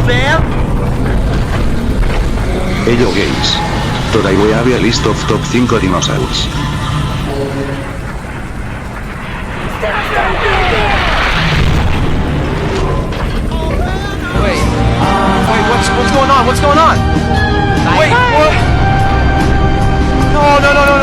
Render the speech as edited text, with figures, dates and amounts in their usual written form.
Sam? Hey yo gays. Today we have a list of top 5 dinosaurs. Wait, what's going on? What's going on? Wait, what? No, no, no, no,